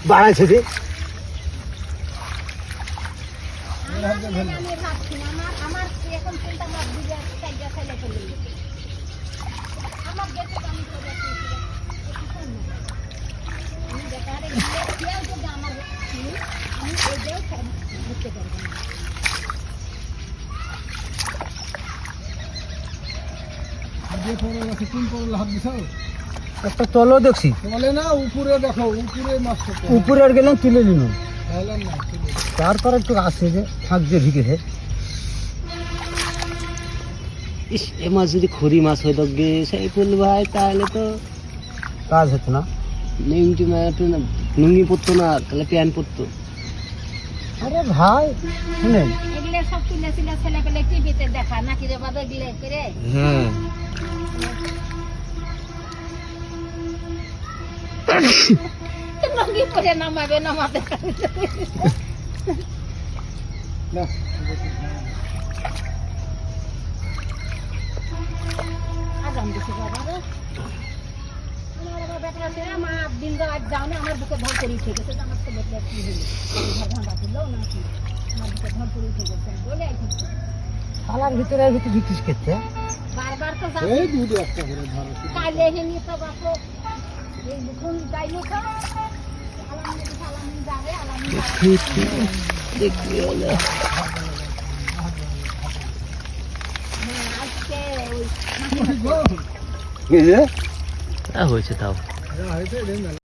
বাড়াইছে যে একটা তলও দেখছি না উপরে দেখো উপরে মাছ উপরে আর গেলাম তুলে নিল তারপর একটু আসছে যে ফাঁক দিয়ে ঢুকেছে ইস এ মাছ যদি খড়ি মাছ হইতো গে সাইফুল ভাই তাহলে তো কাজ হতো না নিমটি মারাটো না লুঙ্গি পরতো না তাহলে প্যান্ট পরতো আরে ভাই শুনেন এগুলো সব তুলে তুলে ছেলে পেলে টিভিতে দেখা নাকি রে বাবা এগুলো করে হ্যাঁ লঙ্গি পরে নামাবে নামাতে না আগাম দিছে বাবা রে আমার বেটা আছে মা দিন রাত যাও না আমার বুকে ধর করে উঠে গেছে আমার তো বেটা কি হলো ঘর ভাঙা দিল নাকি আমার বুকে ধর করে উঠে গেছে বলে আইছি শালার ভিতরে ঢুকিস খেতে বারবার তো এই দুটো একটা করে ধরো কালে হেনি তো বাপু এই বুকুন গাইলো তো আলামিন যাবে আলামিন দেখবি হলো আজকে ওই হয়েছে তাও হয়েছে